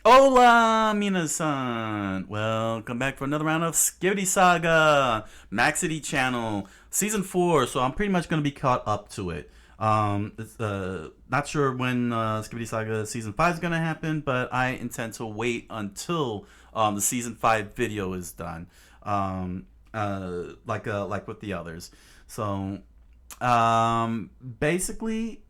Hola, Minasan! Welcome back for another round of Skibidi Saga, Maxedy channel, season 4. So I'm pretty much going to be caught up to it. Not sure when Skibidi Saga season 5 is going to happen, but I intend to wait until the season 5 video is done, like with the others. So basically,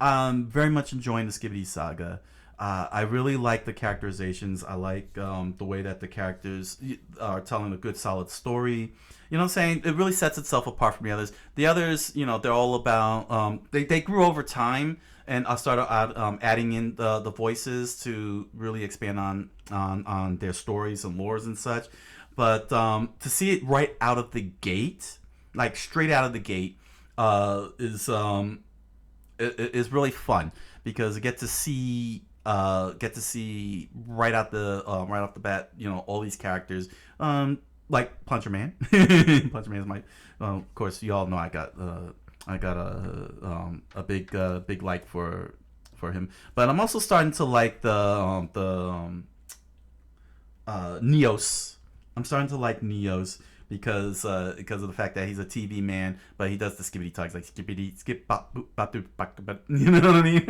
I'm very much enjoying the Skibidi Saga. I really like the characterizations. I like the way that the characters are telling a good, solid story. You know what I'm saying? It really sets itself apart from the others. The others, you know, they're all about... they grew over time, and I started adding in the voices to really expand on their stories and lores and such. But to see it right out of the gate, like straight out of the gate, is really fun because I get to see right off the bat, you know, all these characters, like Puncher Man. Puncher Man is my, of course, you all know I got a big like for him, but I'm also starting to like the Neos. I'm starting to like Neos because of the fact that he's a TV man, but he does the skibidi talks like skibidi skip bop boop bop doop bop, you know what I mean?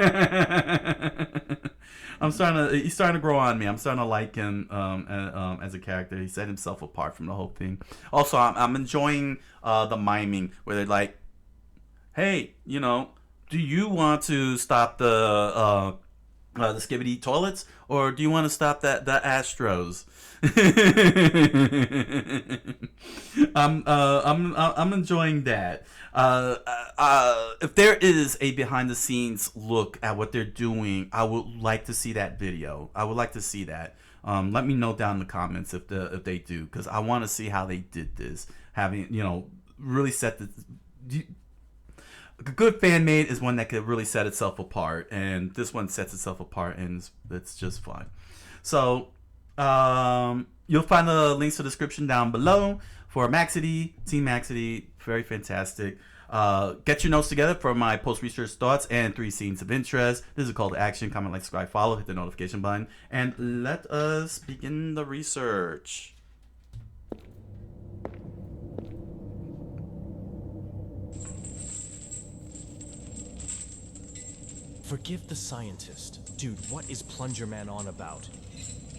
He's starting to grow on me. I'm starting to like him as a character. He set himself apart from the whole thing. Also, I'm enjoying the miming where they're like, "Hey, you know, do you want to stop the Skibidi toilets, or do you want to stop the Astros?" I'm enjoying that. If there is a behind the scenes look at what they're doing, I would like to see that video. I would like to see that. Let me know down in the comments if they do, because I want to see how they did this. Having, you know, really set the. A good fan made is one that could really set itself apart, and this one sets itself apart, and it's just fun. So you'll find the links to the description down below for Maxedy, Team Maxedy, very fantastic. Get your notes together for my post-research thoughts and 3 scenes of interest. This is a call to action. Comment, like, subscribe, follow, hit the notification button, and let us begin the research. Forgive the scientist. Dude, what is Plunger Man on about?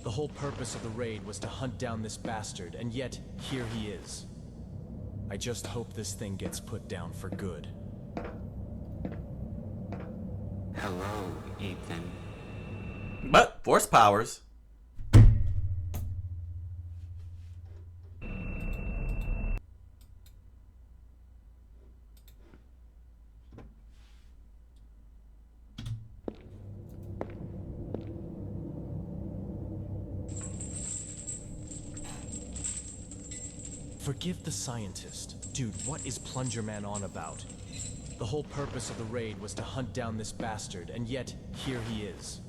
The whole purpose of the raid was to hunt down this bastard, and yet, here he is. I just hope this thing gets put down for good. Hello, Ethan. But force powers. Forgive the scientist. Dude, what is Plunger Man on about? The whole purpose of the raid was to hunt down this bastard, and yet, here he is.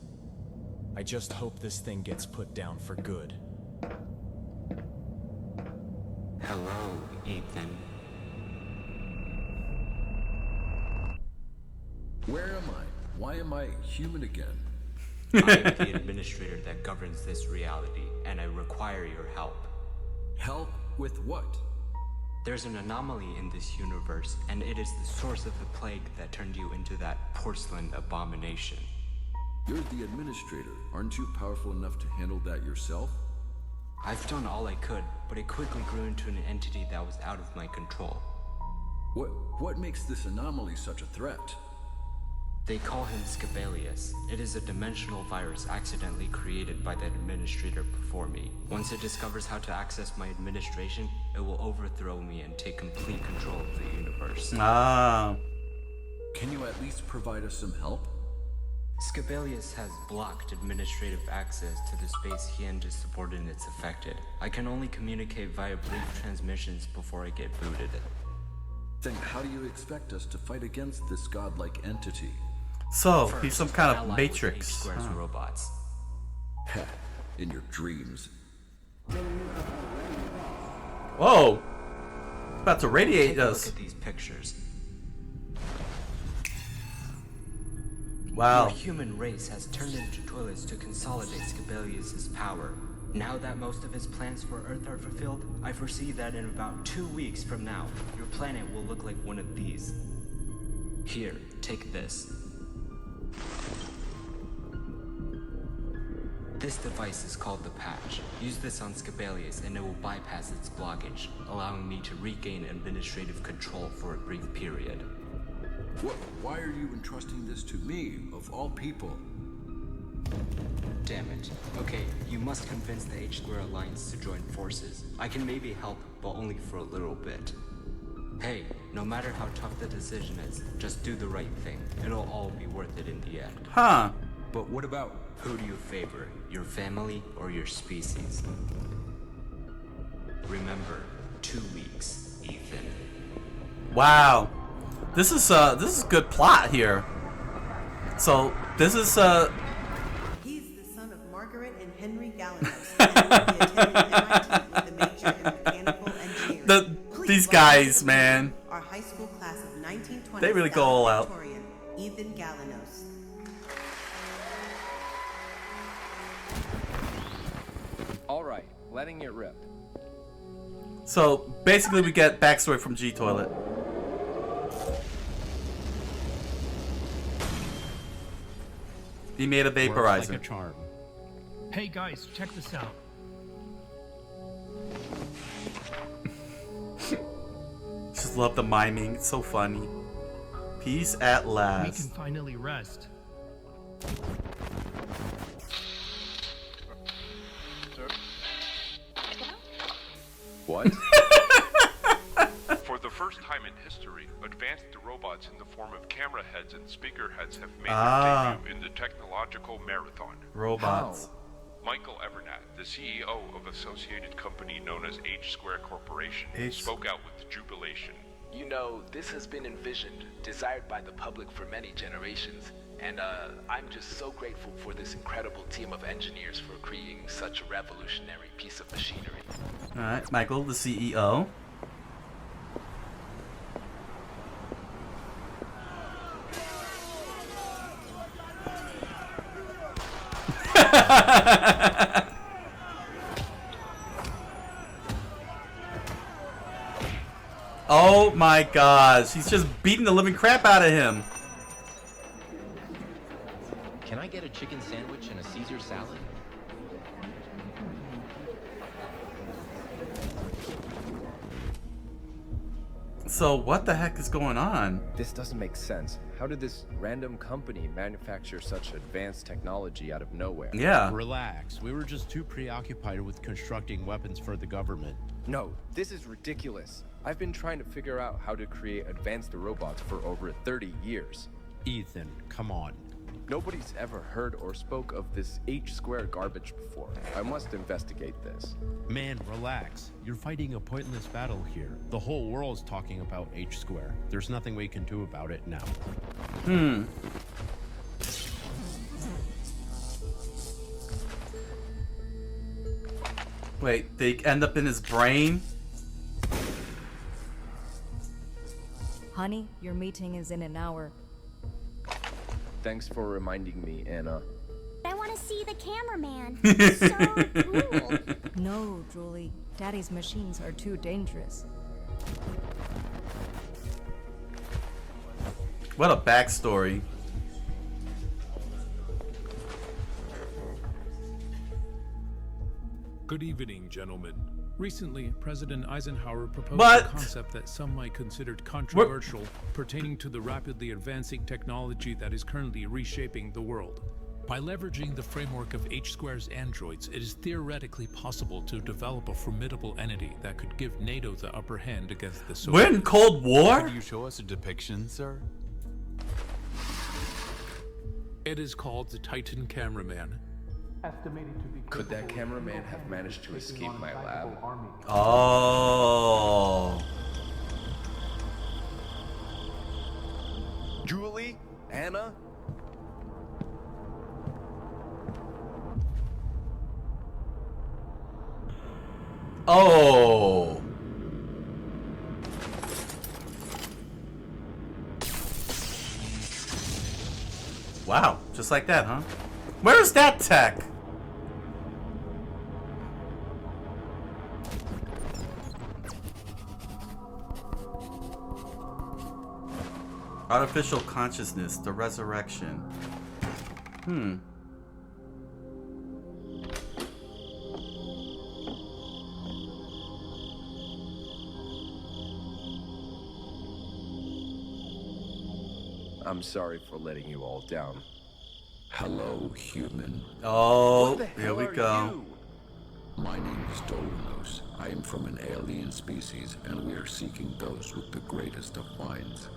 I just hope this thing gets put down for good. Hello, Ethan. Where am I? Why am I human again? I am the administrator that governs this reality, and I require your help. Help with what? There's an anomaly in this universe, and it is the source of the plague that turned you into that porcelain abomination. You're the administrator. Aren't you powerful enough to handle that yourself? I've done all I could, but it quickly grew into an entity that was out of my control. What makes this anomaly such a threat? They call him Skibelius. It is a dimensional virus accidentally created by the administrator before me. Once it discovers how to access my administration, it will overthrow me and take complete control of the universe. Ah. Can you at least provide us some help? Skibelius has blocked administrative access to the space he and his subordinates affected. I can only communicate via brief transmissions before I get booted. Then how do you expect us to fight against this godlike entity? So, First, he's some kind of ally with matrix. H-Square's Huh. robots. Heh, in your dreams. Whoa! About to radiate Take a look us. at these pictures. Wow. Your human race has turned into toilets to consolidate Skibelius' power. Now that most of his plans for Earth are fulfilled, I foresee that in about 2 weeks from now, your planet will look like one of these. Here, take this. This device is called the Patch. Use this on Skibelius and it will bypass its blockage, allowing me to regain administrative control for a brief period. Why are you entrusting this to me, of all people? Damn it. Okay, you must convince the H-Square Alliance to join forces. I can maybe help, but only for a little bit. Hey, no matter how tough the decision is, just do the right thing. It'll all be worth it in the end. Huh. But what about... Who do you favor, your family or your species? Remember, 2 weeks, Ethan. Wow. This is good plot here. So this is He's the son of Margaret and Henry Galanos, and he attended MIT with a major in mechanical engineering. these guys, man. Our high school class of 1920 They really go all out. Ethan Galanos. All right, letting it rip. So basically, we get backstory from G-Toilet. He made a vaporizer. Like a charm. Hey guys, check this out. Just love the miming. It's so funny. Peace at We can last. finally rest. What? For the first time in history, advanced robots in the form of camera heads and speaker heads have made their debut in the technological marathon. Robots. Michael Evernat, the CEO of associated company known as H-Square Corporation, spoke out with jubilation. You know, this has been envisioned, desired by the public for many generations, and I'm just so grateful for this incredible team of engineers for creating such a revolutionary piece of machinery. Alright, Michael, the CEO. Oh my gosh, he's just beating the living crap out of him. Can I get a chicken sandwich and a Caesar salad? So what the heck is going on? This doesn't make sense. How did this random company manufacture such advanced technology out of nowhere? Yeah. Relax, we were just too preoccupied with constructing weapons for the government. No, this is ridiculous. I've been trying to figure out how to create advanced robots for over 30 years. Ethan, come on. Nobody's ever heard or spoke of this H-Square garbage before. I must investigate this. Man, relax. You're fighting a pointless battle here. The whole world's talking about H-Square. There's nothing we can do about it now. Wait, they end up in his brain? Honey, your meeting is in an hour. Thanks for reminding me, Anna. I want to see the cameraman. He's so cool. No, Julie. Daddy's machines are too dangerous. What a backstory. Good evening, gentlemen. Recently, President Eisenhower proposed But a concept that some might consider controversial pertaining to the rapidly advancing technology that is currently reshaping the world. By leveraging the framework of H-Square's androids, it is theoretically possible to develop a formidable entity that could give NATO the upper hand against the Soviet. We're in Cold War? Could you show us a depiction, sir? It is called the Titan Cameraman. Estimated to be Could that cameraman have managed to escape my lab? Oh. Julie? Anna? Oh. Wow, just like that, huh? Where's that tech? Artificial consciousness, the resurrection. I'm sorry for letting you all down. Hello, human. Oh, here we go. My name is Dolonos. I am from an alien species, and we are seeking those with the greatest of minds.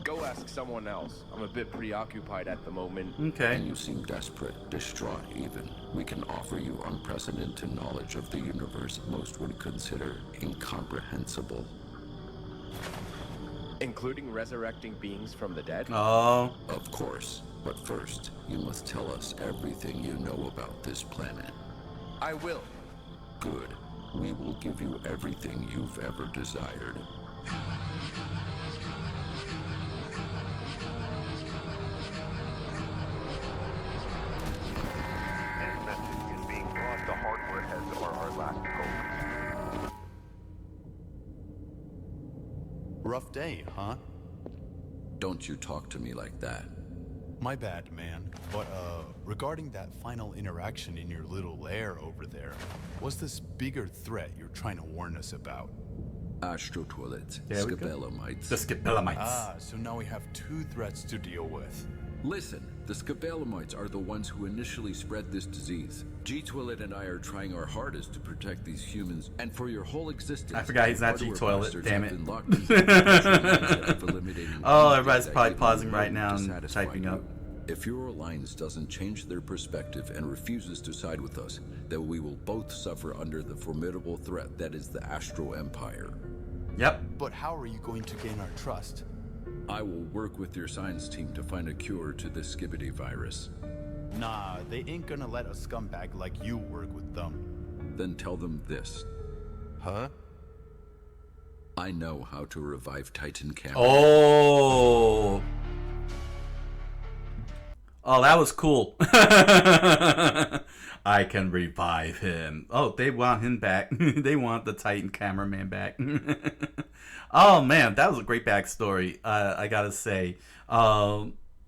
Go ask someone else. I'm a bit preoccupied at the moment. Okay. And you seem desperate, distraught even. We can offer you unprecedented knowledge of the universe most would consider incomprehensible. Including resurrecting beings from the dead? Oh. Of course. But first, you must tell us everything you know about this planet. I will. Good. We will give you everything you've ever desired. This message is being brought. The hardware heads are our last hope. Rough day, huh? Don't you talk to me like that. My bad, man. But, regarding that final interaction in your little lair over there, what's this bigger threat you're trying to warn us about? SYOSETSU, There we go. Skibidi-toilet. The Skibidi-toilet. Ah, so now we have two threats to deal with. Listen, the Skibidi-toilet are the ones who initially spread this disease. G-Toilet and I are trying our hardest to protect these humans, and for your whole existence. I forgot he's not hardware G-Toilet, bastards damn have it. been locked into the of eliminating Oh, anything everybody's that probably didn't pausing know right to now and satisfy typing you. up. If your alliance doesn't change their perspective and refuses to side with us, then we will both suffer under the formidable threat that is the Astro Empire. Yep. But how are you going to gain our trust? I will work with your science team to find a cure to the Skibidi virus. Nah, they ain't gonna let a scumbag like you work with them. Then tell them this. Huh? I know how to revive Titan camera. Oh. Oh, that was cool. I can revive him. Oh, they want him back. They want the Titan cameraman back. Oh, man, that was a great backstory, I gotta say.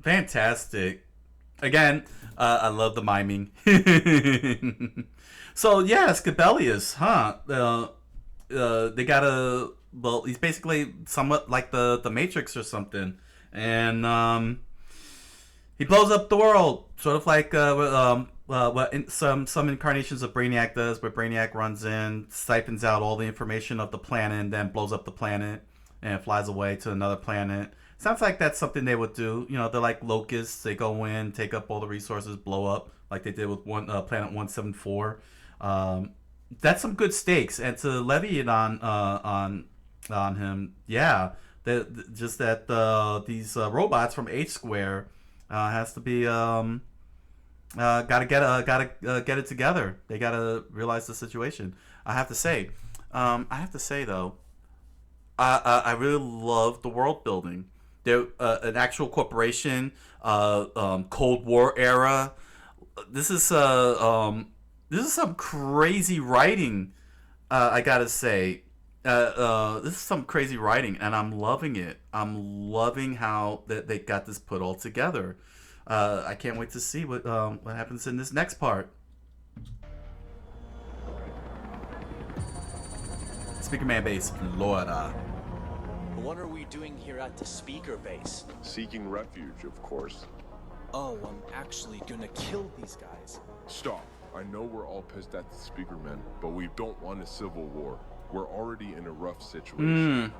Fantastic. Again, I love the miming. So, yeah, Skibidi, huh? They gotta... Well, he's basically somewhat like the Matrix or something. And, he blows up the world, sort of like what in some incarnations of Brainiac does, where Brainiac runs in, siphons out all the information of the planet, and then blows up the planet and flies away to another planet. Sounds like that's something they would do. You know, they're like locusts. They go in, take up all the resources, blow up, like they did with Planet 174. That's some good stakes, and to levy it on him, yeah. Just that these robots from H Square. Has to be gotta get it together. They gotta realize the situation. I have to say though, I really love the world building. They're an actual corporation, Cold War era. This is some crazy writing. I gotta say. This is some crazy writing, and I'm loving it. I'm loving how they got this put all together. I can't wait to see what happens in this next part. Speaker Man Base, Florida. What are we doing here at the speaker base? Seeking refuge, of course. Oh, I'm actually gonna kill these guys. Stop. I know we're all pissed at the speaker men, but we don't want a civil war. We're already in a rough situation.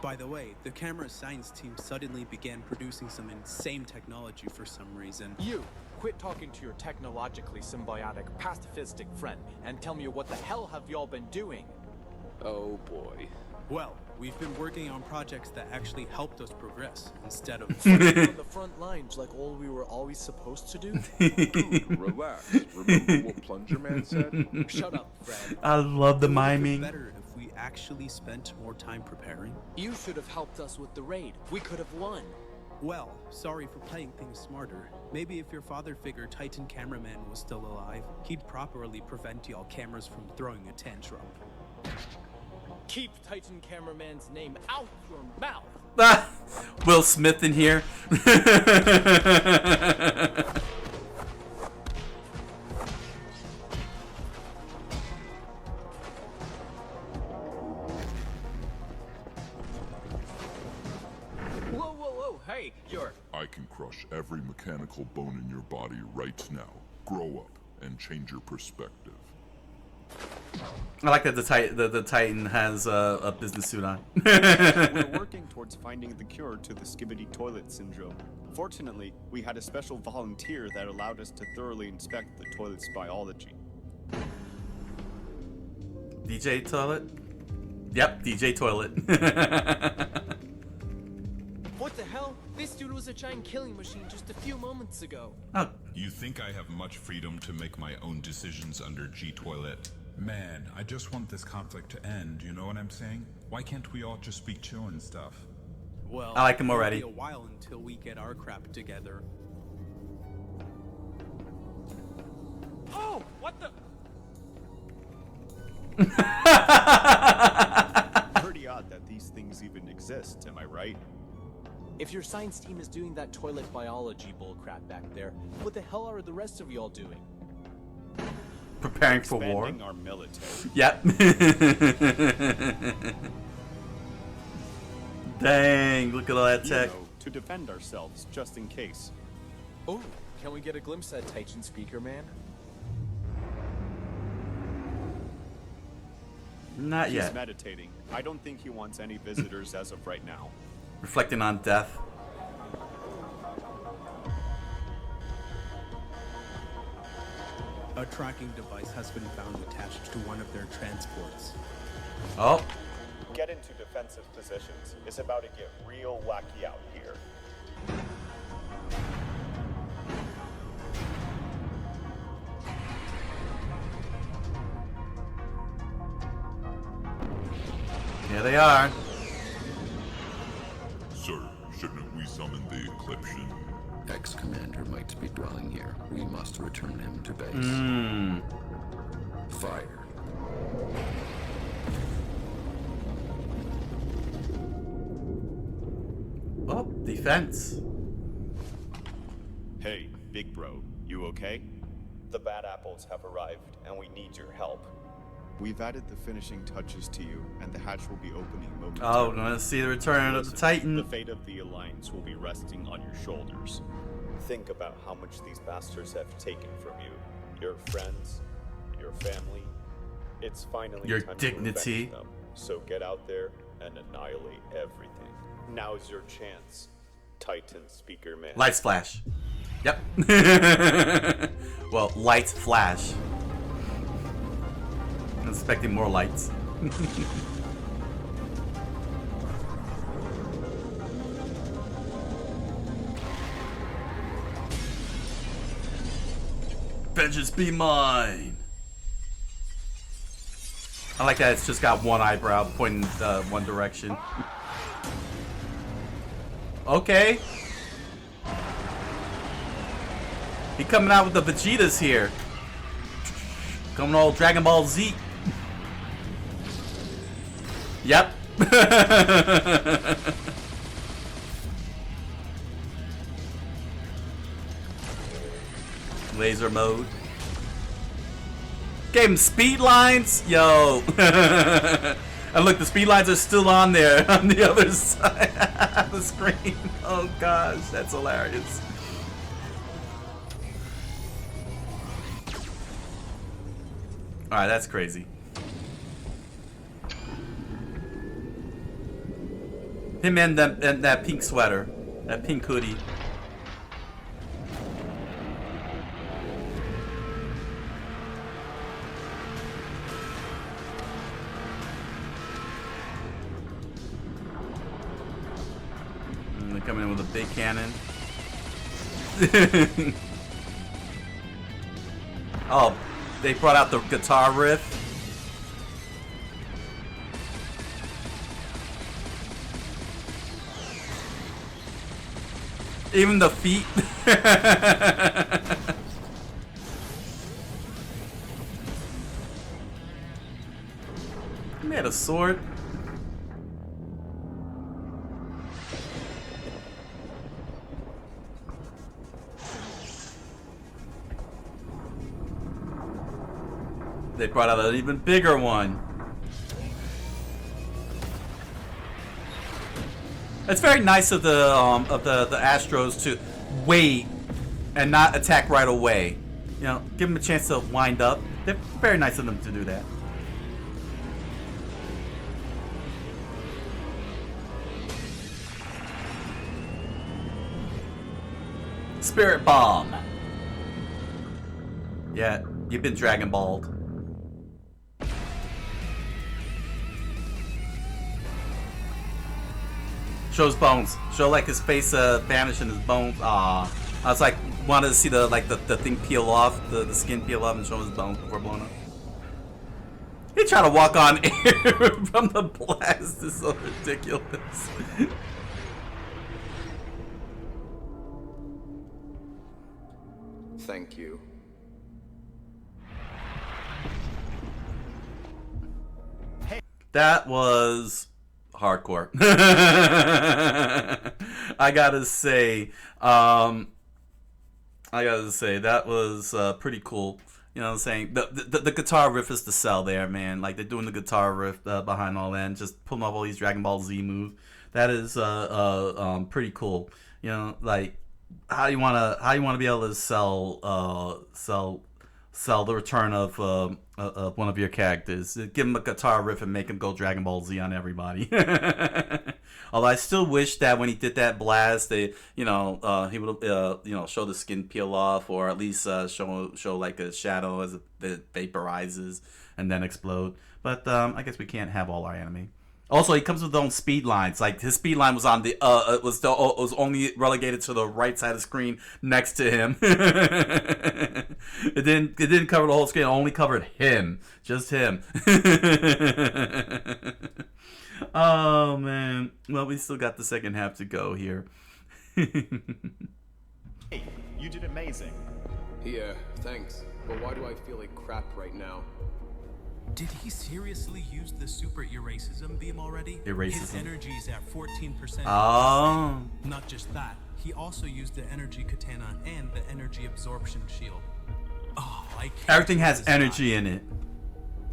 By the way, the camera science team suddenly began producing some insane technology for some reason. You, quit talking to your technologically symbiotic, pacifistic friend and tell me what the hell have y'all been doing? Oh boy. Well, we've been working on projects that actually helped us progress, instead of on the front lines like all we were always supposed to do? Dude, relax. Remember what Plunger Man said? Shut up, Fred. I love the miming. Better if we actually spent more time preparing. You should have helped us with the raid. We could have won. Well, sorry for playing things smarter. Maybe if your father figure Titan Cameraman was still alive, he'd properly prevent y'all cameras from throwing a tantrum. Keep Titan Cameraman's name out your mouth! Ah, Will Smith in here. Hey, you're... I can crush every mechanical bone in your body right now. Grow up and change your perspective. I like that the Titan has a business suit on. We're working towards finding the cure to the SkibidiToilet syndrome. Fortunately, we had a special volunteer that allowed us to thoroughly inspect the toilet's biology. DJ Toilet? Yep, DJ Toilet. What the hell? This dude was a giant killing machine just a few moments ago. Oh. You think I have much freedom to make my own decisions under G-Toilet? Man, I just want this conflict to end, you know what I'm saying? Why can't we all just be chill and stuff? Well, I like him already. It'll be a while until we get our crap together. Oh, what the? Pretty odd that these things even exist, am I right? If your science team is doing that toilet biology bullcrap back there, what the hell are the rest of y'all doing? Preparing for war. Expanding our military. Yep. Dang, look at all that tech. You know, to defend ourselves, just in case. Oh, can we get a glimpse at Titan Speaker Man? Not yet. He's meditating. I don't think he wants any visitors as of right now. Reflecting on death. A tracking device has been found attached to one of their transports. Oh. Get into defensive positions. It's about to get real wacky out here. Here they are. Sir, shouldn't we summon the Eclipsion? Ex-commander might be dwelling here. We must return him to base. Fire. Oh, defense. Hey, big bro, you okay? The bad apples have arrived, and we need your help. We've added the finishing touches to you, and the hatch will be opening momentarily. Oh, we're gonna see the return of the Titan. The fate of the Alliance will be resting on your shoulders. Think about how much these bastards have taken from you. Your friends, your family. It's finally your time dignity. to avenge them. So get out there and annihilate everything. Now's your chance, Titan Speaker Man. Lights flash. Yep. Well, lights flash. I'm expecting more lights. Vengeance be mine. I like that it's just got one eyebrow pointing one direction. Okay. He coming out with the Vegetas here. Coming all Dragon Ball Z. Yep. Laser mode. Gave him speed lines. Yo. And look, the speed lines are still on there on the other side of the screen. Oh gosh, that's hilarious. Alright, that's crazy. Him and that pink sweater. That pink hoodie. And they're coming in with a big cannon. Oh, they brought out the guitar riff. Even the feet. He made a sword. They brought out an even bigger one. It's very nice of the Astros to wait and not attack right away. You know, give them a chance to wind up. They're very nice of them to do that. Spirit Bomb. Yeah, you've been Dragon Balled. Show his bones. Show like his face vanish and his bones. Ah, I was like wanted to see the thing peel off, the skin peel off and show his bones before blowing up. He tried to walk on air from the blast. It's so ridiculous. Thank you. That was hardcore. I gotta say that was pretty cool. You know what I'm saying? The guitar riff is the sell there, man. Like they're doing the guitar riff behind all that, and just pulling off all these Dragon Ball Z moves. That is pretty cool. You know, like how you wanna be able to sell the return of one of your characters. Give him a guitar riff and make him go Dragon Ball Z on everybody. Although I still wish that when he did that blast, he would show the skin peel off, or at least show like a shadow as it vaporizes and then explode. But I guess we can't have all our anime. Also, he comes with his own speed lines. Like his speed line was on the was only relegated to the right side of the screen next to him. It didn't cover the whole screen. It only covered him, just him. Oh man. Well, we still got the second half to go here. Hey, you did amazing. Yeah, thanks. But why do I feel like crap right now? Did he seriously use the super eracism beam already? Eracism. His energy's at 14%. Oh. Not just that, he also used the energy katana and the energy absorption shield. Oh, I can't. Everything has energy in it.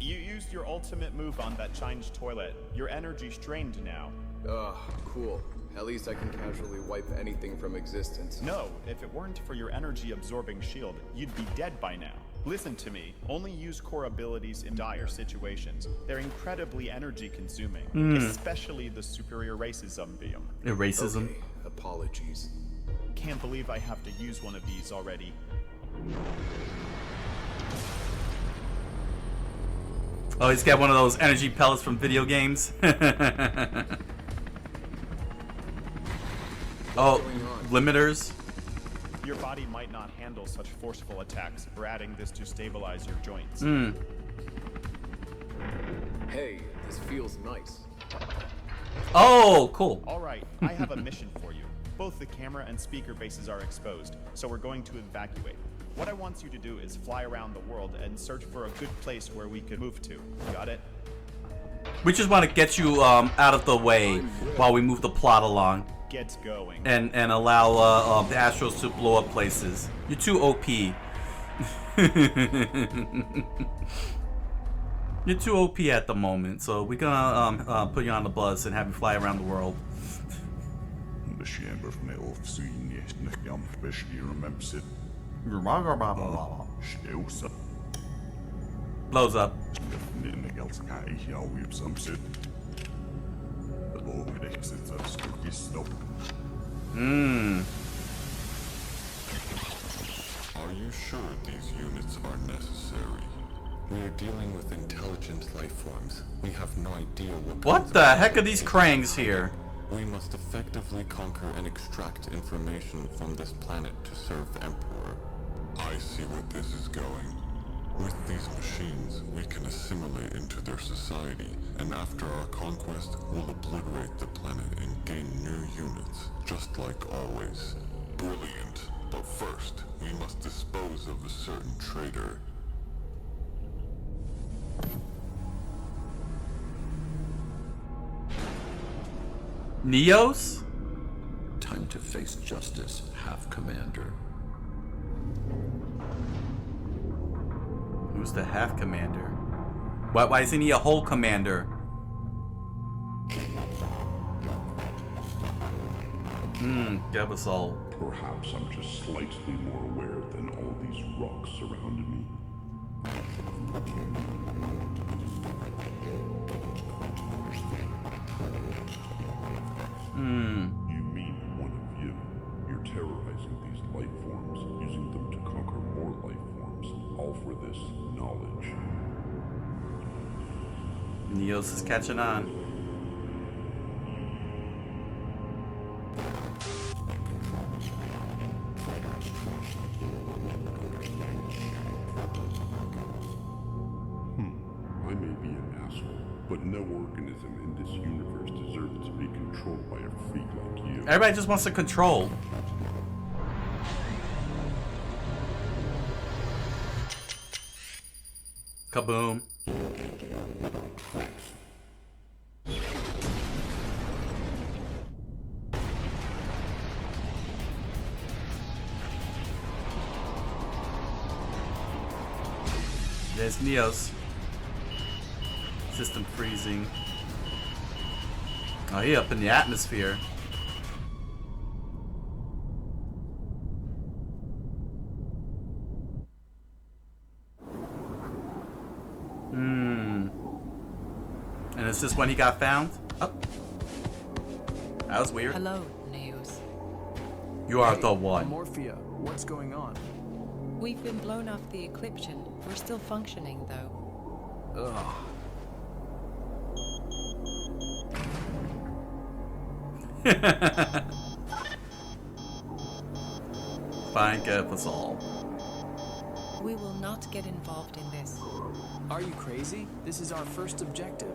You used your ultimate move on that Chinese toilet. Your energy's drained now. Ugh, cool. At least I can casually wipe anything from existence. No, if it weren't for your energy absorbing shield, you'd be dead by now. Listen to me. Only use core abilities in dire situations. They're incredibly energy consuming, especially the superior racism beam. Racism? Okay, apologies. Can't believe I have to use one of these already. Oh, he's got one of those energy pellets from video games. Oh, limiters. Your body might not handle such forceful attacks. We're adding this to stabilize your joints. Hey, this feels nice. Oh, cool. All right, I have a mission for you. Both the camera and speaker bases are exposed, so we're going to evacuate. What I want you to do is fly around the world and search for a good place where we could move to. Got it? We just want to get you out of the way while we move the plot along. Get going. And allow the Astros to blow up places. You're too OP. You're too OP at the moment, so we're gonna put you on the bus and have you fly around the world. Blows up. Are you sure these units are necessary? We are dealing with intelligent life forms. We have no idea What the heck are these crangs here? We must effectively conquer and extract information from this planet to serve the Emperor. I see where this is going. With these machines, we can assimilate into their society, and after our conquest, we'll obliterate the planet and gain new units, just like always. Brilliant. But first, we must dispose of a certain traitor. Neos? Time to face justice, Half-Commander. Who's the half-commander? Why isn't he a whole commander? Give us all. Perhaps I'm just slightly more aware than all these rocks surrounding me. You mean one of you. You're terrorizing these life forms, using them to conquer more life forms, all for this knowledge. Neos is catching on. I may be an asshole, but no organism in this universe deserves to be controlled by a freak like you. Everybody just wants to control. Kaboom. There's Neos. System freezing. Oh, he up in the atmosphere. And is this when he got found? Oh. That was weird. Hello, Neos. You are the one. Morphia, what's going on? We've been blown off the Eclipsion. We're still functioning, though. Ugh. Fine, give us all. We will not get involved in this. Are you crazy? This is our first objective.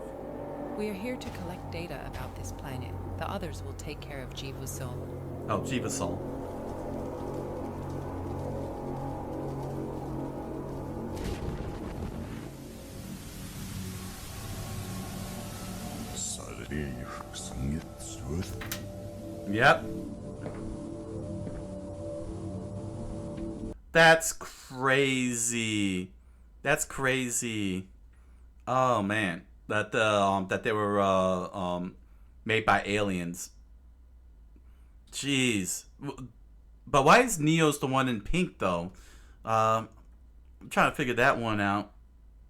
We are here to collect data about this planet. The others will take care of Jiva's soul. Oh, Jiva's soul. Yep. That's crazy. That's crazy. Oh man, that they were made by aliens. Jeez. But why is Neos the one in pink though? I'm trying to figure that one out.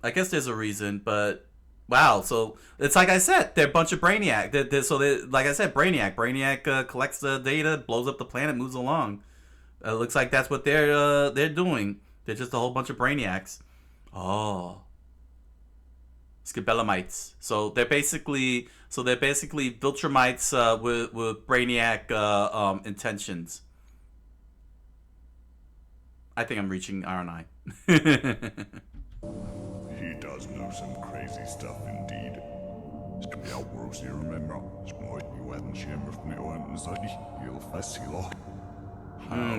I guess there's a reason, but wow. So it's like I said, they're a bunch of Brainiac. Like I said, Brainiac. Brainiac collects the data, blows up the planet, moves along. Looks like that's what they're doing. They're just a whole bunch of Brainiacs. Oh, Skibelamites. So they're basically Viltrumites with Brainiac intentions. I think I'm reaching R&I. He does know some crazy stuff indeed.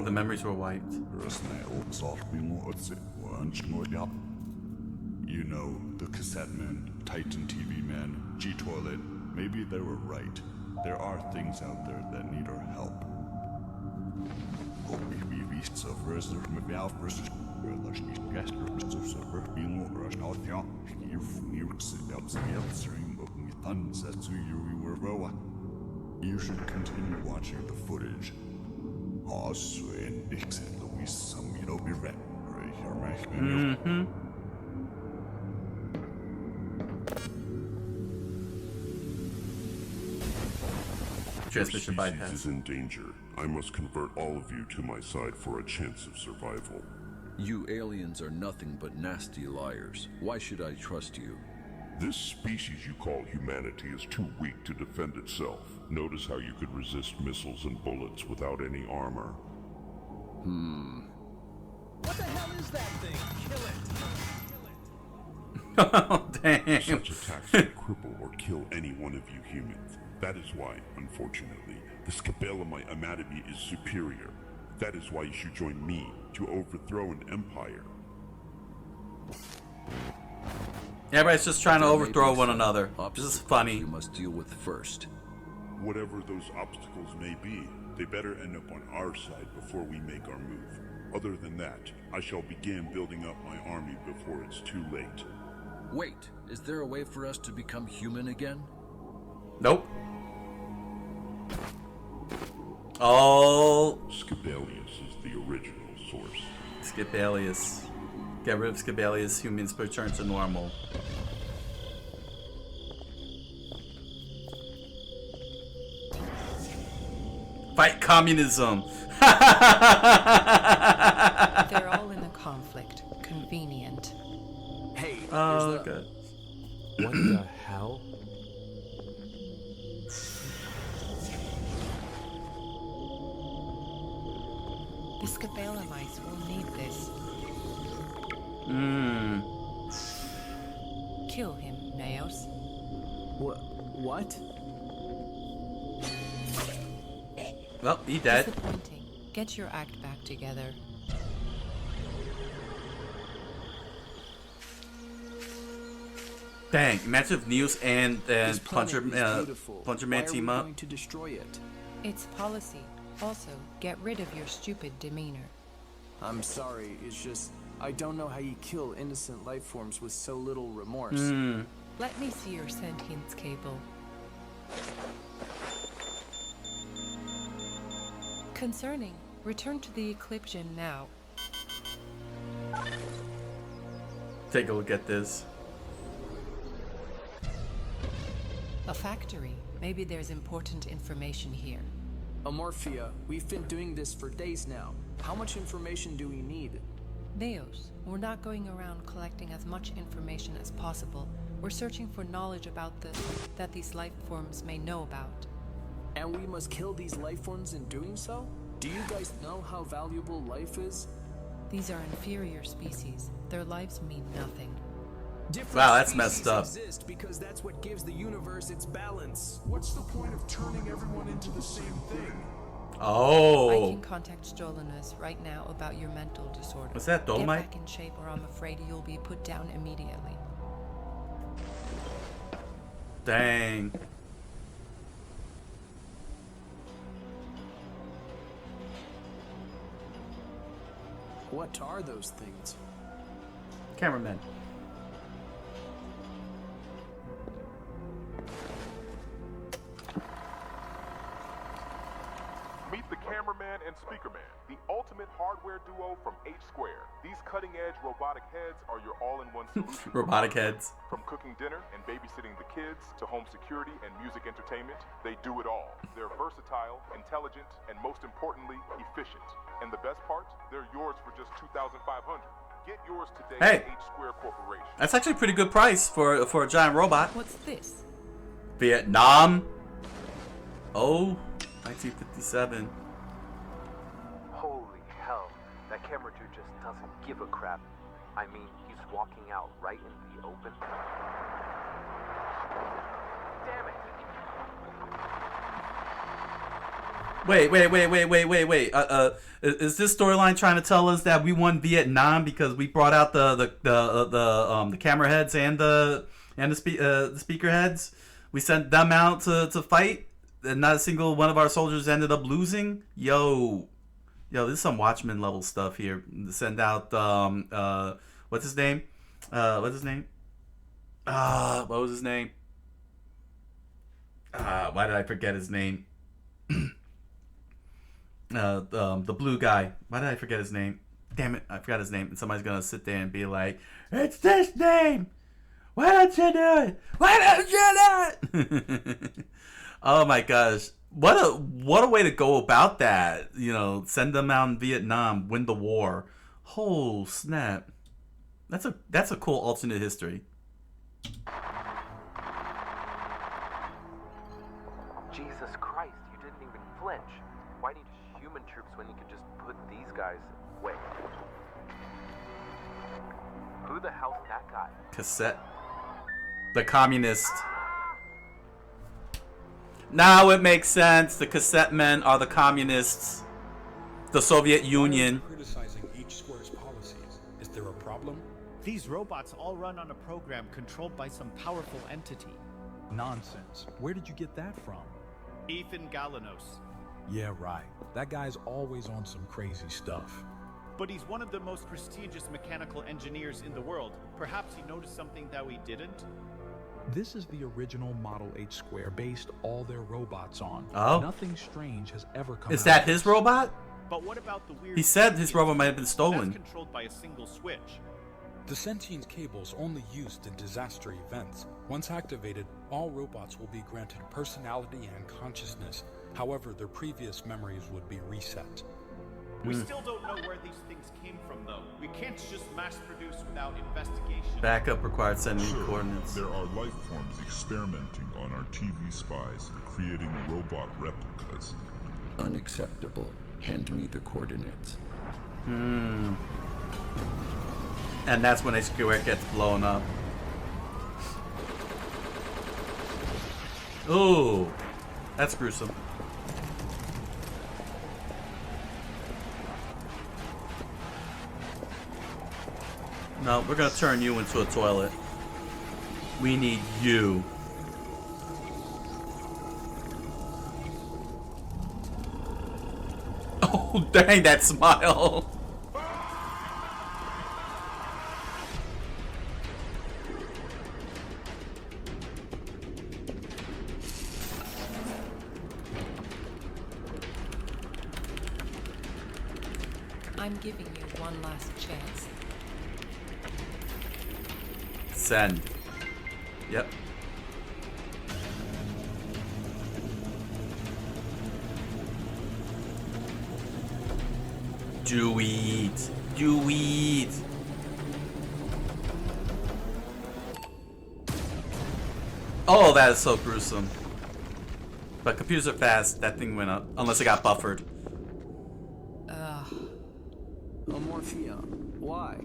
The memories were wiped. You know, the cassette man, Titan TV man, G-Toilet, maybe they were right. There are things out there that need our help. You should continue watching the footage. Transmission Your bypass. species is in danger. I must convert all of you to my side for a chance of survival. You aliens are nothing but nasty liars. Why should I trust you? This species you call humanity is too weak to defend itself. Notice how you could resist missiles and bullets without any armor. What the hell is that thing? Kill it! Oh, damn. Such attacks can cripple or kill any one of you humans. That is why, unfortunately, the Skibidi anatomy is superior. That is why you should join me to overthrow an empire. Everybody's just trying to There may overthrow be one some another. This is funny. You must deal with first. Whatever those obstacles may be, they better end up on our side before we make our move. Other than that, I shall begin building up my army before it's too late. Wait, is there a way for us to become human again? Nope. Oh. Skibelius is the original source. Skibelius. Get rid of Skibelius, humans return to normal. Fight communism! They're all in a conflict. Convenient. Hey, oh, good. What the hell? The Scabella mice will need this. Kill him, Naos. What? Well, he dead. Disappointing. Get your act back together. Dang, imagine if News and This Plunger planet is beautiful. Man Why are we team up. going to destroy it? It's policy. Also, get rid of your stupid demeanor. I'm sorry, it's just I don't know how you kill innocent life forms with so little remorse. Let me see your sentience cable. Concerning. Return to the Eclipsion now. Take a look at this. A factory. Maybe there's important information here. Amorphia, we've been doing this for days now. How much information do we need? Neos, we're not going around collecting as much information as possible. We're searching for knowledge about that these life forms may know about. And we must kill these life forms in doing so? Do you guys know how valuable life is? These are inferior species. Their lives mean nothing. Wow, that's messed up. Exist because that's what gives the universe its balance. What's the point of turning everyone into the same thing? Oh. I can contact Stolenus right now about your mental disorder. Was that Dolomite? Get back in shape or I'm afraid you'll be put down immediately. Dang. What are those things? Cameraman. Meet the cameraman and speakerman, the ultimate hardware duo from H Square. These cutting-edge robotic heads are your all-in-one solution. Robotic heads. From cooking dinner and babysitting the kids to home security and music entertainment, they do it all. They're versatile, intelligent, and most importantly, efficient. And the best part, they're yours for just $2,500. Get yours today Hey. at H Square Corporation. That's actually a pretty good price for a giant robot. What's this? Vietnam. Oh, 1957. Holy hell, that camera dude just doesn't give a crap. I mean, he's walking out right in the open. Damn it! Wait. Is this storyline trying to tell us that we won Vietnam because we brought out the camera heads and the speaker heads? We sent them out to fight, and not a single one of our soldiers ended up losing. Yo, this is some Watchmen level stuff here. Send out what's his name? What was his name? Why did I forget his name? The blue guy. Why did I forget his name? Damn it, I forgot his name. And somebody's gonna sit there and be like, "It's this name. Why don't you do it? Why don't you do it?" Oh my gosh, what a way to go about that. You know, send them out in Vietnam, win the war. Oh snap, that's a cool alternate history. Jesus Christ, you didn't even flinch. Why need human troops when you could just put these guys away? Who the hell's that guy? Cassette. The communist. Now it makes sense. The cassette men are the communists. The Soviet Union. Criticizing H-Square's policies. Is there a problem? These robots all run on a program controlled by some powerful entity. Nonsense. Where did you get that from? Ethan Galanos. Yeah, right. That guy's always on some crazy stuff. But he's one of the most prestigious mechanical engineers in the world. Perhaps he noticed something that we didn't? This is the original Model H-Square based all their robots on. Oh. Nothing strange has ever come Is out that of his this. robot? But what about the weird... He said his robot might have been stolen. That's controlled by a single switch. The sentience cable's only used in disaster events. Once activated, all robots will be granted personality and consciousness. However, their previous memories would be reset. We still don't know where these things came from, though. We can't just mass produce without investigation. Backup required sending Sir, coordinates. there are life forms experimenting on our TV spies, creating robot replicas. Unacceptable. Hand me the coordinates. And that's when a square gets blown up. Ooh, that's gruesome. No, we're gonna turn you into a toilet. We need you. Oh, dang that smile. I'm giving you one last chance. Send. Yep. Do it. Do it. Oh, that is so gruesome. But computers are fast. That thing went up. Unless it got buffered. Amorphia, why?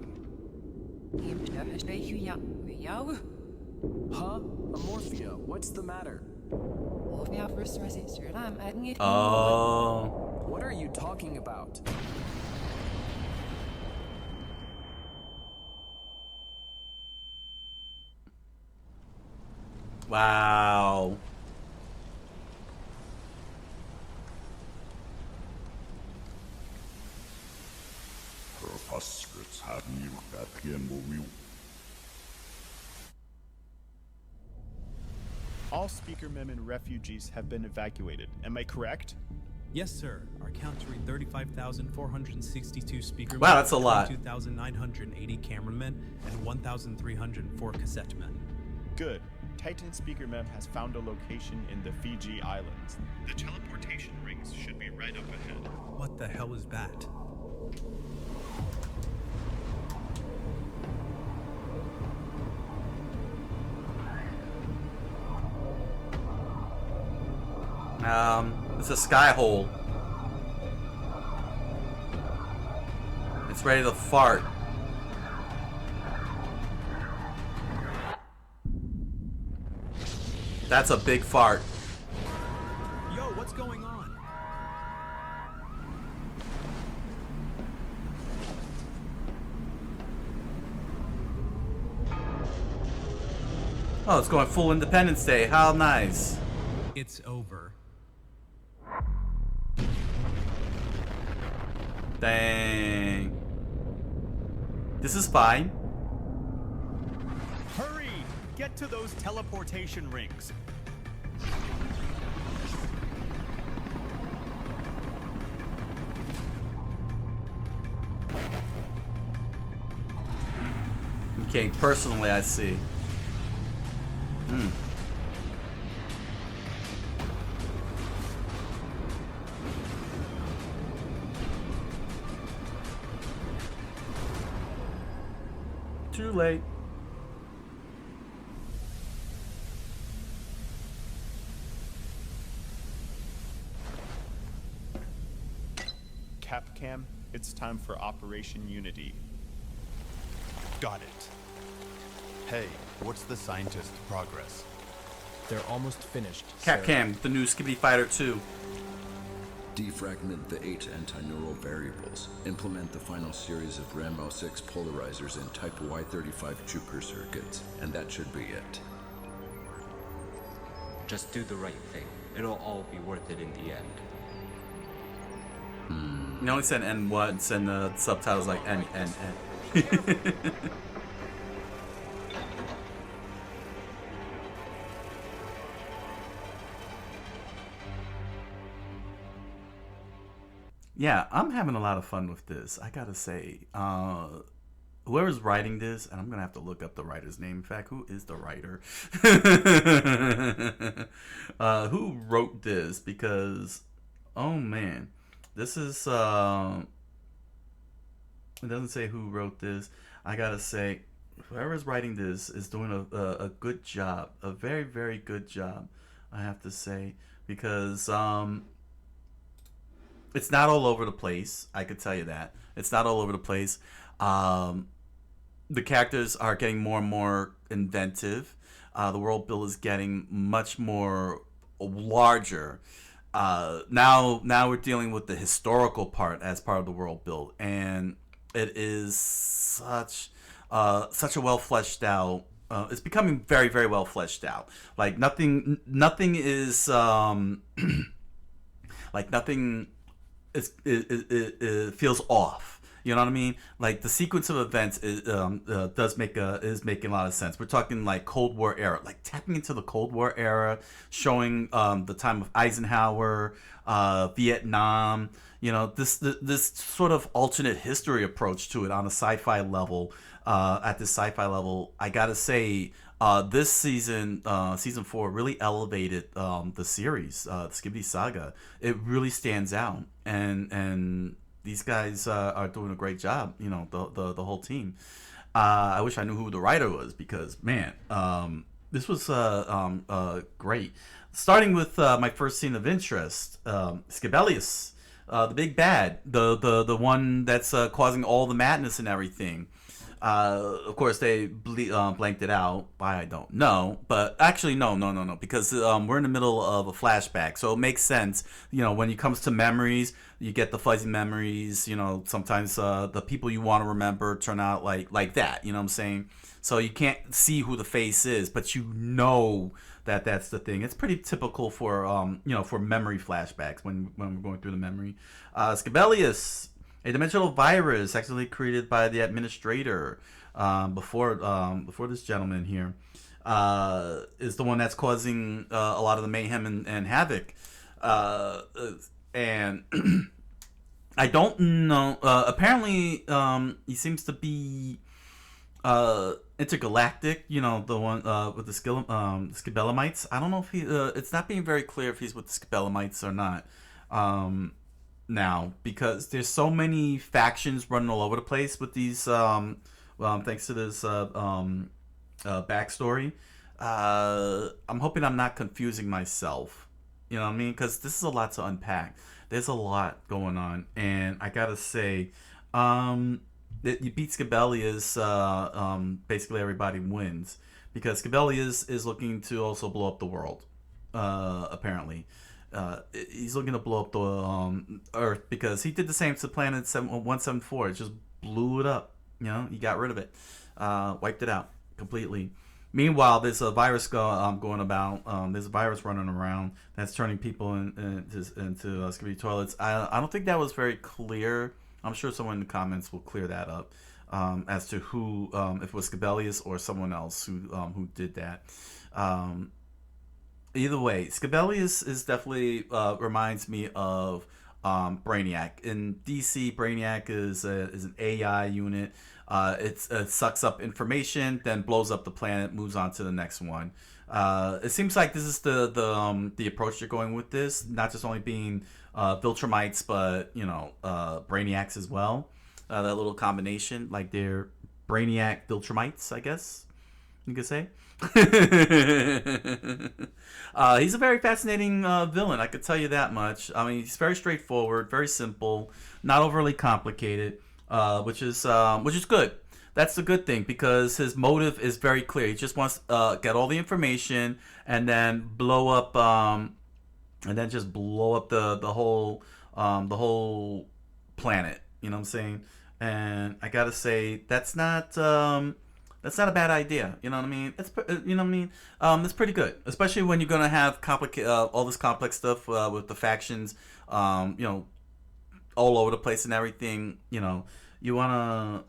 Huh? Amorphia, what's the matter? Oh. What are you talking about? Wow. All speaker Memon refugees have been evacuated. Am I correct? Yes, sir. Our count read 35,462 speaker Wow, that's a lot. 2,980 cameramen and 1,304 cassette men. Good. Titan Speaker Mem has found a location in the Fiji Islands. The teleportation rings should be right up ahead. What the hell is that? It's a sky hole. It's ready to fart. That's a big fart. Yo, what's going on? Oh, it's going full Independence Day. How nice. It's over. Dang. This is fine. Hurry! Get to those teleportation rings. Okay, personally, I see. Too late. Capcom, it's time for Operation Unity. Got it. Hey, what's the scientist's progress? They're almost finished. Capcom, the new Skibidi Fighter 2. Defragment the 8 antineural variables. Implement the final series of Rambo 6 polarizers in type Y35 Jupiter circuits, and that should be it. Just do the right thing. It'll all be worth it in the end. You only said N once, and the subtitles like N. Yeah, I'm having a lot of fun with this. I gotta say, whoever's writing this, and I'm gonna have to look up the writer's name. In fact, who is the writer? Who wrote this? Because, oh man, this is. It doesn't say who wrote this. I gotta say, whoever's writing this is doing a good job, a very, very good job. I have to say, because it's not all over the place. I could tell you that. It's not all over the place. The characters are getting more and more inventive. The world build is getting much more larger. Now we're dealing with the historical part as part of the world build, and it is such a well fleshed out. It's becoming very, very well fleshed out. Like nothing is like nothing. It feels off. You know what I mean? Like the sequence of events is making a lot of sense. We're talking like Cold War era, like tapping into the Cold War era, showing the time of Eisenhower, Vietnam. You know, this sort of alternate history approach to it on a sci-fi level. At the sci-fi level, I gotta say, this season 4 really elevated the series, the Skibidi Saga. It really stands out, and these guys are doing a great job. You know, the whole team. I wish I knew who the writer was, because man, this was great. Starting with my first scene of interest, Skibelius, the big bad, the one that's causing all the madness and everything. Of course, they blanked it out. Why, I don't know. But actually, no. Because we're in the middle of a flashback. So it makes sense. You know, when it comes to memories, you get the fuzzy memories. You know, sometimes the people you want to remember turn out like that. You know what I'm saying? So you can't see who the face is, but you know that that's the thing. It's pretty typical for, for memory flashbacks when we're going through the memory. Skibelius, a dimensional virus actually created by the administrator before this gentleman here, is the one that's causing a lot of the mayhem and havoc. And I don't know. Apparently, he seems to be intergalactic. You know, the one with the Skibelamites. I don't know if he. It's not being very clear if he's with the Skibelamites or not. Now, because there's so many factions running all over the place with these, thanks to this backstory, I'm hoping I'm not confusing myself. You know what I mean? Because this is a lot to unpack. There's a lot going on, and I gotta say, you beat Skibelius, basically everybody wins, because Skibelius is looking to also blow up the world, apparently. He's looking to blow up the Earth, because he did the same to Planet 174. It just blew it up. You know, he got rid of it, wiped it out completely. Meanwhile, there's a virus going about. There's a virus running around that's turning people into SkibidiToilets. I don't think that was very clear. I'm sure someone in the comments will clear that up as to who, if it was Skibelius or someone else who did that. Either way, Skibelius is definitely reminds me of Brainiac. In DC, Brainiac is an AI unit. It sucks up information, then blows up the planet, moves on to the next one. It seems like this is the approach you're going with this, not just only being Viltrumites, but Brainiacs as well. That little combination, like they're Brainiac Viltrumites, I guess you could say. He's a very fascinating villain, I could tell you that much. I mean, he's very straightforward, very simple, not overly complicated, which is good. That's the good thing, because his motive is very clear. He just wants to get all the information and then blow up, the whole the whole planet. You know what I'm saying? And I gotta say that's not a bad idea. You know what I mean? It's you know what I mean. It's pretty good, especially when you're gonna have all this complex stuff with the factions. You know, all over the place and everything. You know, you wanna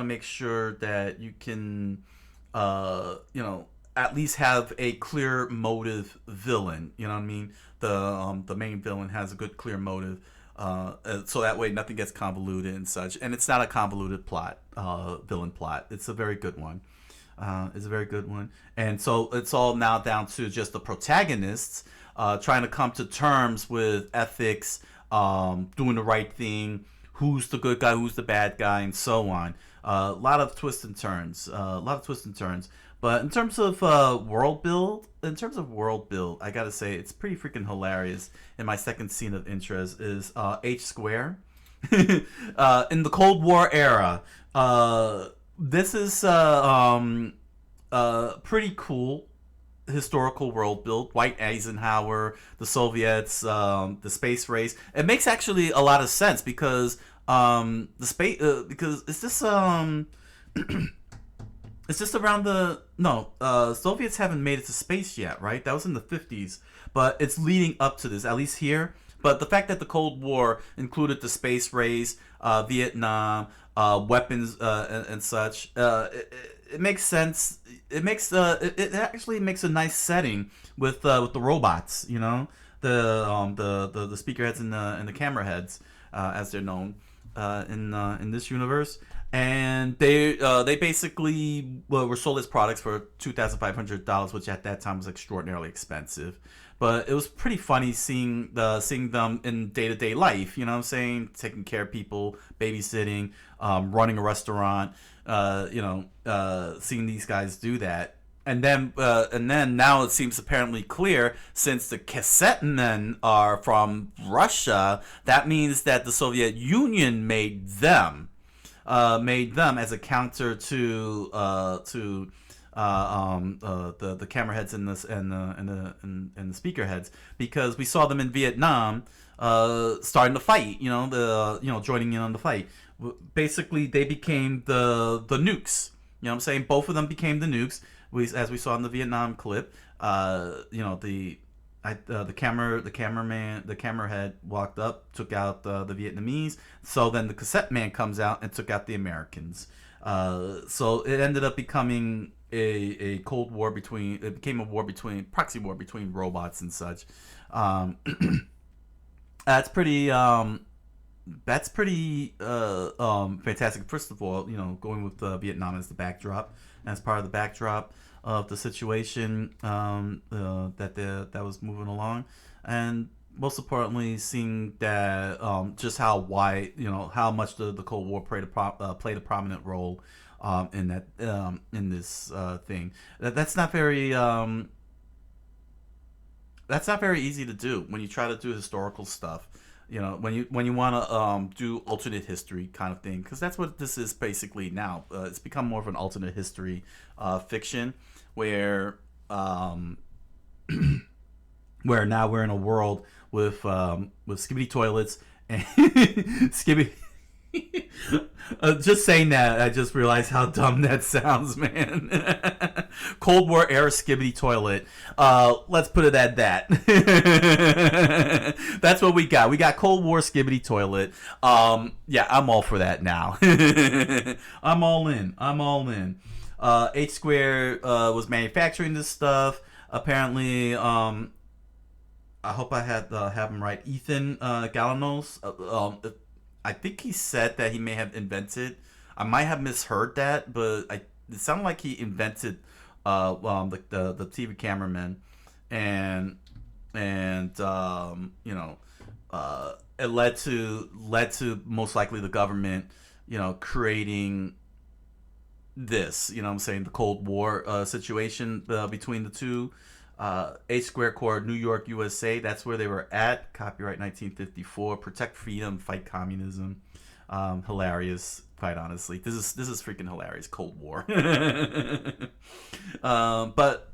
make sure that you can you know, at least have a clear motive villain. You know what I mean? The main villain has a good clear motive. So that way nothing gets convoluted and such, and it's not a convoluted plot, villain plot. It's a very good one. It's a very good one, and so it's all now down to just the protagonists trying to come to terms with ethics, doing the right thing, who's the good guy, who's the bad guy, and so on. A lot of twists and turns. But in terms of world build, I gotta say it's pretty freaking hilarious. And my second scene of interest is H Square. In the Cold War era, this is pretty cool historical world build. Dwight Eisenhower, the Soviets, the space race. It makes actually a lot of sense because because it's just it's just around Soviets haven't made it to space yet, right? That was in the 50s, but it's leading up to this, at least here. But the fact that the Cold War included the space race, Vietnam, weapons, and such, it makes sense. It actually makes a nice setting with the robots, you know, the speaker heads and the camera heads, as they're known in this universe. And they basically were sold as products for $2,500, which at that time was extraordinarily expensive. But it was pretty funny seeing them in day-to-day life. You know what I'm saying? Taking care of people, babysitting, running a restaurant. Seeing these guys do that. And then now it seems apparently clear, since the cassette men are from Russia, that means that the Soviet Union made them as a counter to the camera heads and the speaker heads, because we saw them in Vietnam starting to fight. Joining in on the fight. Basically, they became the nukes. You know what I'm saying? Both of them became the nukes. As we saw in the Vietnam clip, the camera head walked up, took out the Vietnamese. So then the cassette man comes out and took out the Americans. So it ended up becoming a Cold War became a proxy war between robots and such. That's pretty fantastic. First of all, going with Vietnam as the backdrop, as part of the backdrop of the situation that was moving along, and most importantly, seeing that just how wide, how much the Cold War played a prominent role in that in this thing. That's not very easy to do when you try to do historical stuff. When you want to do alternate history kind of thing, because that's what this is basically now. It's become more of an alternate history fiction, where now we're in a world with SkibidiToilets and Skibidi. Just saying that, I just realized how dumb that sounds, man. Cold War era SkibidiToilet. Let's put it at that. That's what we got. We got Cold War SkibidiToilet. Yeah, I'm all for that now. I'm all in. H Square was manufacturing this stuff. Apparently, I hope I have him right. Ethan Galanos. I think he said that he may have invented. I might have misheard that, but it sounded like he invented the TV cameraman, and it led to most likely the government, creating this. You know what I'm saying? The Cold War situation between the two. H Square Corps, New York, USA. That's where they were at. Copyright 1954. Protect freedom, fight communism. Hilarious, quite honestly. This is freaking hilarious. Cold War. But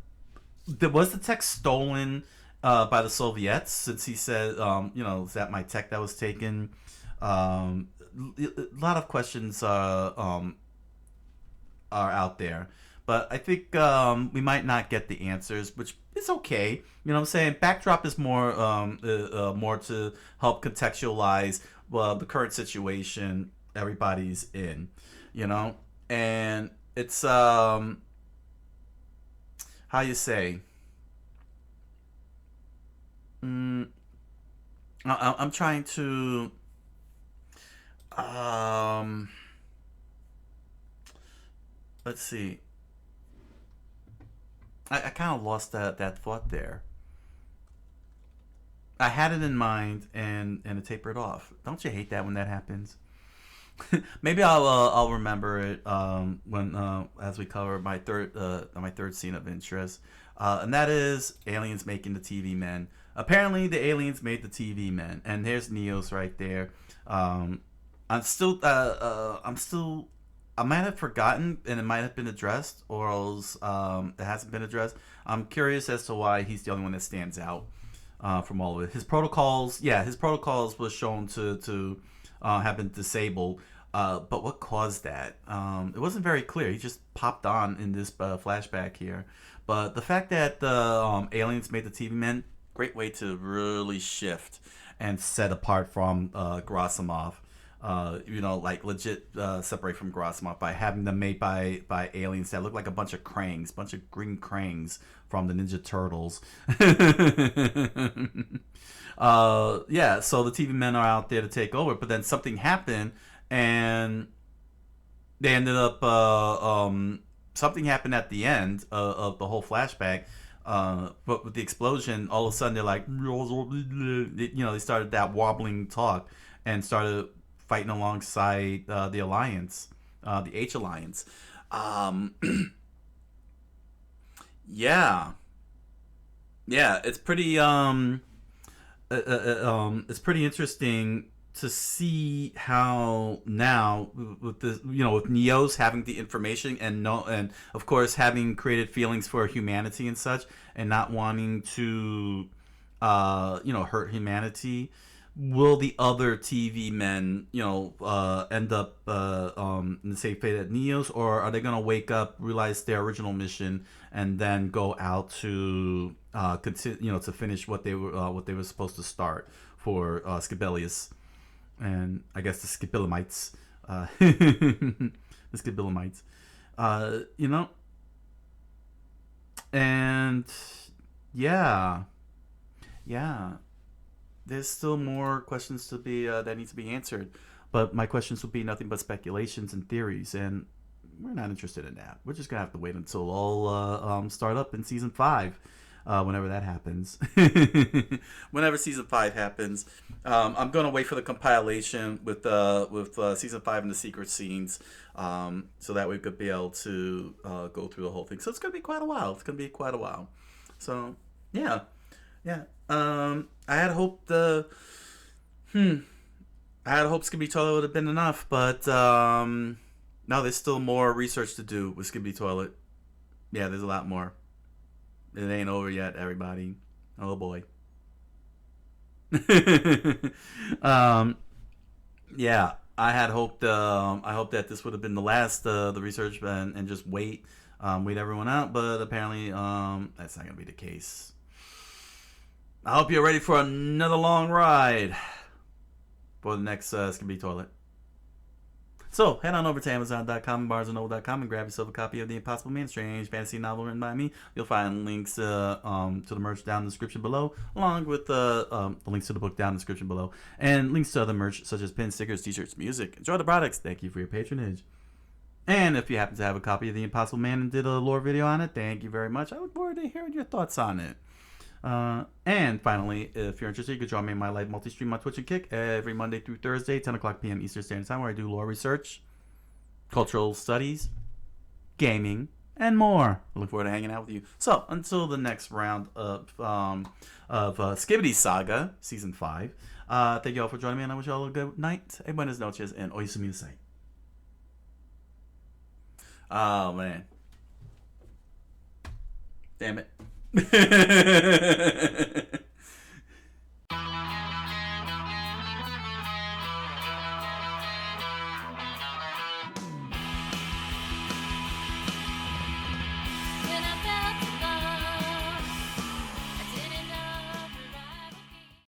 was the text stolen by the Soviets, since he said, is that my tech that was taken? A lot of questions are out there, but I think we might not get the answers, which is okay. You know what I'm saying? Backdrop is more more to help contextualize the current situation everybody's in, and it's how you say. I'm trying to let's see. I kind of lost that thought there. I had it in mind and it tapered off. Don't you hate that when that happens? Maybe I'll remember it when as we cover my third scene of interest, and that is aliens making the TV men. Apparently, the aliens made the TV men, and there's Neos right there. I might have forgotten, and it might have been addressed, or else it hasn't been addressed. I'm curious as to why he's the only one that stands out from all of it. His protocols was shown to have been disabled, but what caused that? It wasn't very clear. He just popped on in this flashback here. But the fact that the aliens made the TV men, great way to really shift and set apart from Gerasimov. Like legit separate from Gerasimov by having them made by aliens that look like a bunch of green crangs from the Ninja Turtles. So the TV men are out there to take over, but then something happened, and they ended up something happened at the end of the whole flashback. But with the explosion, all of a sudden they're like, they started that wobbling talk and started fighting alongside the Alliance, the H Alliance. It's pretty it's pretty interesting to see how now with the with Neos having the information and of course having created feelings for humanity and such, and not wanting to hurt humanity, will the other TV men end up in the same fate as Neos, or are they gonna wake up, realize their original mission, and then go out to continue to finish what they were supposed to start for Skibelius and I guess the Skibilamites, the Skibilamites, and there's still more questions to be that need to be answered, but my questions would be nothing but speculations and theories, and we're not interested in that. We're just gonna have to wait until all start up in season 5. Whenever that happens. Whenever season 5 happens, I'm gonna wait for the compilation with season 5 and the secret scenes, so that we could be able to go through the whole thing. So it's gonna be quite a while. So yeah. I had hoped SkibidiToilet would have been enough, but no, there's still more research to do with SkibidiToilet. Yeah, there's a lot more. It ain't over yet, everybody. Oh boy. I had hoped. I hope that this would have been the last the research and just wait everyone out, but apparently that's not gonna be the case. I hope you're ready for another long ride for the next SkibidiToilet. So, head on over to Amazon.com and BarnesandNoble.com and grab yourself a copy of The Impossible Man, strange fantasy novel written by me. You'll find links to the merch down in the description below, along with the links to the book down in the description below, and links to other merch such as pins, stickers, t-shirts, music. Enjoy the products. Thank you for your patronage. And if you happen to have a copy of The Impossible Man and did a lore video on it, thank you very much. I look forward to hearing your thoughts on it. And finally, if you're interested, you can join me in my live multi-stream on Twitch and Kick every Monday through Thursday, 10 o'clock p.m. Eastern Standard Time, where I do lore research, cultural studies, gaming, and more. I look forward to hanging out with you. So, until the next round of Skibidi Saga, Season 5, thank you all for joining me, and I wish you all a good night, buenas noches, and oyasumi nasai. Oh, man. Damn it.